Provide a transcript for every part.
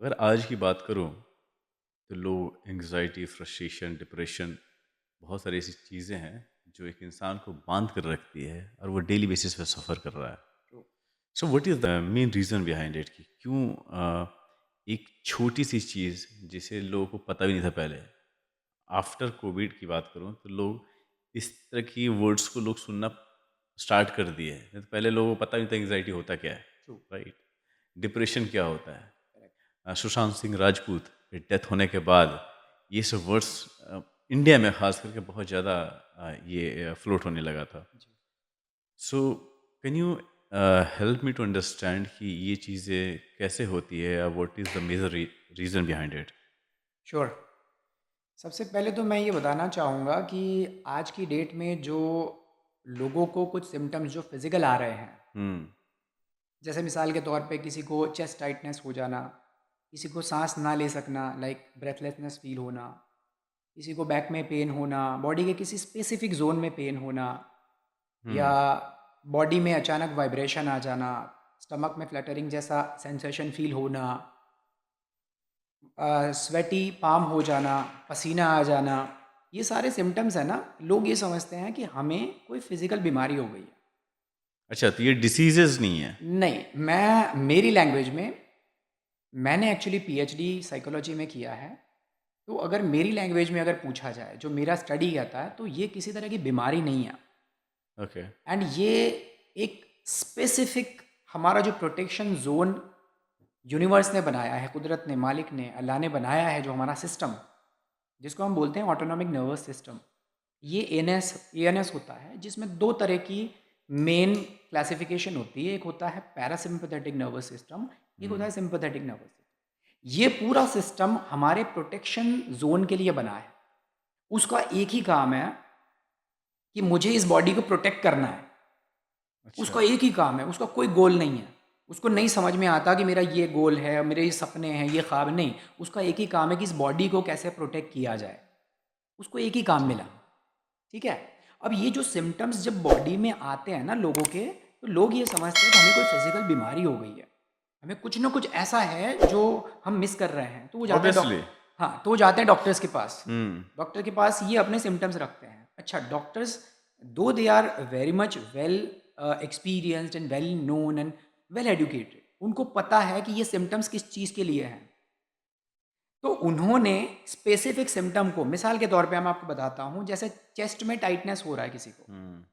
अगर आज की बात करूं तो लोग एंग्जाइटी, फ्रस्ट्रेशन, डिप्रेशन, बहुत सारी ऐसी चीज़ें हैं जो एक इंसान को बांध कर रखती है और वो डेली बेसिस पे सफ़र कर रहा है। True. So what is the main reason behind it कि क्यों एक छोटी सी चीज़ जिसे लोगों को पता भी नहीं था पहले, आफ्टर कोविड की बात करूं तो लोग इस तरह की वर्ड्स को लोग सुनना स्टार्ट कर दिए हैं। नहीं तो पहले लोगों को पता नहीं था एंग्जाइटी होता क्या है, True. राइट? डिप्रेशन क्या होता है? Correct. सुशांत सिंह राजपूत के डेथ होने के बाद ये सब वर्ड्स इंडिया में खास करके बहुत ज़्यादा ये फ्लोट होने लगा था। जी. So can you help me to understand कि ये चीज़ें कैसे होती है, what is the major reason behind it? Sure. सबसे पहले तो मैं ये बताना चाहूँगा कि आज की डेट में जो लोगों को कुछ सिम्टम्स जो फिज़िकल आ रहे हैं, हम्म। जैसे मिसाल के तौर पे किसी को चेस्ट टाइटनेस हो जाना, किसी को सांस ना ले सकना लाइक ब्रेथलेसनेस फील होना, किसी को बैक में पेन होना, बॉडी के किसी स्पेसिफिक जोन में पेन होना, या हम्म। बॉडी में अचानक वाइब्रेशन आ जाना, स्टमक में फ्लटरिंग जैसा सेंसेशन फील होना, स्वेटी पाम हो जाना, पसीना आ जाना, ये सारे सिम्टम्स हैं ना, लोग ये समझते हैं कि हमें कोई फिज़िकल बीमारी हो गई है. अच्छा, तो ये डिसीजेज नहीं है? नहीं, मैं मेरी लैंग्वेज में, मैंने एक्चुअली पीएचडी साइकोलॉजी में किया है. तो अगर मेरी लैंग्वेज में अगर पूछा जाए, जो मेरा स्टडी कहता है, तो ये किसी तरह की बीमारी नहीं है. ओके। एंड ये एक स्पेसिफिक हमारा जो प्रोटेक्शन जोन यूनिवर्स ने बनाया है, कुदरत ने, मालिक ने, अल्लाह ने बनाया है, जो हमारा सिस्टम, जिसको हम बोलते हैं ऑटोनॉमिक नर्वस सिस्टम, ये एएनएस होता है, जिसमें दो तरह की मेन क्लासिफिकेशन होती है. एक होता है पैरासिम्पथेटिक नर्वस सिस्टम, एक होता हम्म। है सिंपथेटिक नर्वस सिस्टम. ये पूरा सिस्टम हमारे प्रोटेक्शन जोन के लिए बना है. उसका एक ही काम है कि मुझे इस बॉडी को प्रोटेक्ट करना है. अच्छा। उसका एक ही काम है, उसका कोई गोल नहीं है. उसको नहीं समझ में आता कि मेरा ये गोल है, मेरे ये सपने हैं, ये ख्वाब नहीं. उसका एक ही काम है कि इस बॉडी को कैसे प्रोटेक्ट किया जाए. उसको एक ही काम मिला. ठीक है. अब ये जो सिम्टम्स जब बॉडी में आते हैं ना लोगों के, तो लोग ये समझते हैं कि हमें कोई फिजिकल बीमारी हो गई है, हमें कुछ ना कुछ ऐसा है जो हम मिस कर रहे हैं. तो वो जाते हैं ऑब्वियसली। डॉक्टर. हाँ, तो वो जाते हैं डॉक्टर्स के पास. हम्म। डॉक्टर के पास ये अपने सिम्टम्स रखते हैं. अच्छा, doctors, though they are very much well experienced and well known and well educated, उनको पता है कि ये सिम्टम्स किस चीज़ के लिए हैं. तो उन्होंने स्पेसिफिक सिम्टम को, मिसाल के तौर पे मैं आपको बताता हूँ, जैसे चेस्ट में टाइटनेस हो रहा है किसी को. हम्म।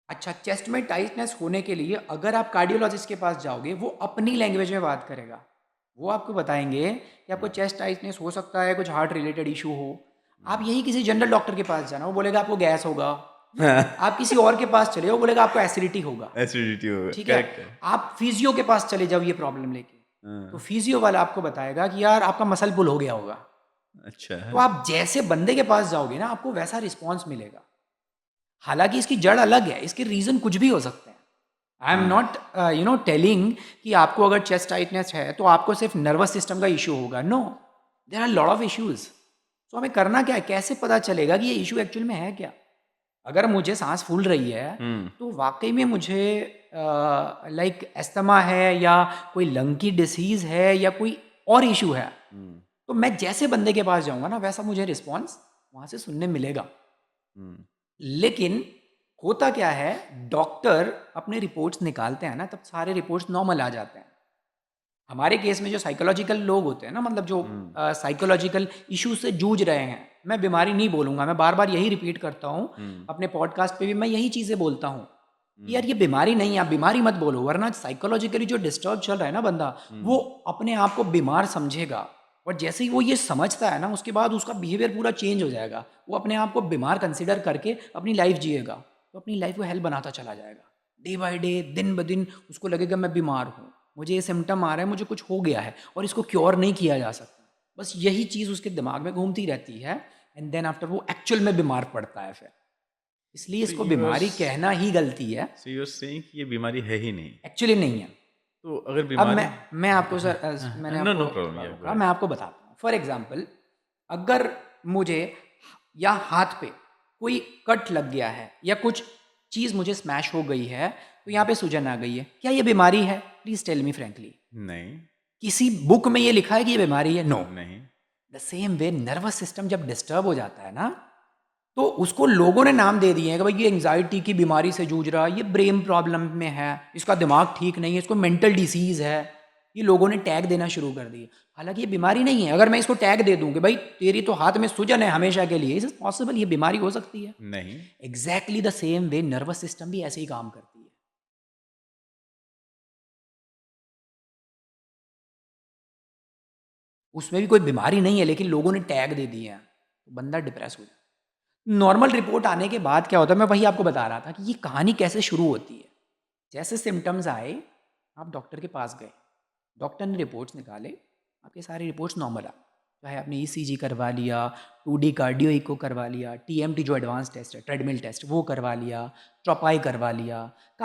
अच्छा, चेस्ट में टाइटनेस होने के लिए अगर आप कार्डियोलॉजिस्ट के पास जाओगे, वो अपनी लैंग्वेज में बात करेगा. वो आपको बताएंगे कि आपको चेस्ट टाइटनेस हो सकता है, कुछ हार्ट रिलेटेड इशू हो. आप यही किसी जनरल डॉक्टर के पास जाना, वो बोलेगा आपको गैस होगा. आप किसी और के पास चले जाओ, वो बोलेगा आपको एसिडिटी होगा. एसिडिटी होगा, ठीक है. करेक्ट है। आप फिजियो के पास चले जाओ ये प्रॉब्लम लेके, तो हाँ। फिजियो वाला आपको बताएगा कि यार आपका मसल पुल हो गया होगा. अच्छा तो है। आप जैसे बंदे के पास जाओगे ना, आपको वैसा रिस्पॉन्स मिलेगा. हालांकि इसकी जड़ अलग है, इसके रीज़न कुछ भी हो सकते हैं. आई एम हाँ। नॉट टेलिंग कि आपको अगर चेस्ट टाइटनेस है तो आपको सिर्फ नर्वस सिस्टम का इशू होगा. No, there are lot of issues. तो हमें करना क्या है, कैसे पता चलेगा कि ये इशू एक्चुअल में है क्या. अगर मुझे सांस फूल रही है, हम्म। तो वाकई में मुझे लाइक एस्थमा है, या कोई लंग की डिसीज़ है, या कोई और इशू है. हम्म। तो मैं जैसे बंदे के पास जाऊंगा ना, वैसा मुझे रिस्पॉन्स वहाँ से सुनने मिलेगा. हम्म। लेकिन होता क्या है, डॉक्टर अपने रिपोर्ट्स निकालते हैं ना, तब सारे रिपोर्ट्स नॉर्मल आ जाते हैं. हमारे केस में जो साइकोलॉजिकल लोग होते हैं ना, मतलब जो हम्म। साइकोलॉजिकल इश्यूज से जूझ रहे हैं, मैं बीमारी नहीं बोलूँगा, मैं बार बार यही रिपीट करता हूँ. हम्म। अपने पॉडकास्ट पे भी मैं यही चीज़ें बोलता हूँ कि यार हम्म। ये बीमारी नहीं है, आप बीमारी मत बोलो, वरना साइकोलॉजिकली जो डिस्टर्ब चल रहा है ना बंदा, वो हम्म। अपने आप को बीमार समझेगा. और जैसे ही वो ये समझता है ना, उसके बाद उसका बिहेवियर पूरा चेंज हो जाएगा. वो अपने आप को बीमार कंसिडर करके अपनी लाइफ जिएगा, तो अपनी लाइफ को हेल बनाता चला जाएगा. डे बाय डे, दिन ब दिन उसको लगेगा मैं बीमार हूँ, मुझे ये सिम्टम आ रहा है, मुझे कुछ हो गया है और इसको क्योर नहीं किया जा सकता. बस यही चीज़ उसके दिमाग में घूमती रहती है. एंड देन आफ्टर वो एक्चुअल में बीमार पड़ता है फिर. इसलिए तो इसको बीमारी कहना ही गलती है. यू आर सेइंग कि ये बीमारी है ही नहीं? एक्चुअली नहीं है. तो अगर अब बीमारी, मैं आपको सर, मैंने नो आपको नो प्रॉब्लम, थोड़ा या गो रोका, अहेड। मैं आपको बताता हूँ. फॉर एग्जाम्पल, अगर मुझे या हाथ पे कोई कट लग गया है, या कुछ चीज़ मुझे स्मैश हो गई है, तो यहाँ पे सूजन आ गई है, क्या ये बीमारी है? Please tell me frankly. नहीं। किसी बुक में ये लिखा है कि ये बीमारी है? नो। नहीं। The same way nervous system जब डिस्टर्ब हो जाता है ना, तो उसको लोगों ने नाम दे दिए हैं कि भाई ये एंग्जाइटी की बीमारी से जूझ रहा है, ये ब्रेन प्रॉब्लम में है, इसका दिमाग ठीक नहीं है, इसको मेंटल डिसीज़ है। ये लोगों ने टैग देना शुरू कर दिए। हालांकि ये बीमारी नहीं है। अगर मैं इसको टैग दे दूं कि भाई तेरी तो हाथ में सूजन है हमेशा के लिए, इज पॉसिबल, ये बीमारी हो सकती है। नहीं। Exactly the same way nervous system भी ऐसे ही काम करती है। उसमें भी कोई बीमारी नहीं है, लेकिन लोगों ने टैग दे दिए हैं, तो बंदा डिप्रेस हो जाता है। नॉर्मल रिपोर्ट आने के बाद क्या होता है, मैं वही आपको बता रहा था कि ये कहानी कैसे शुरू होती है। जैसे सिम्टम्स आए, आप डॉक्टर के पास गए, डॉक्टर ने रिपोर्ट्स निकाले, आपके सारी रिपोर्ट्स नॉर्मल आ, चाहे आपने ईसीजी करवा लिया, 2D कार्डियो इको करवा लिया, टीएमटी जो एडवांस टेस्ट है, ट्रेडमिल टेस्ट वो करवा लिया, ट्रोपाई करवा लिया,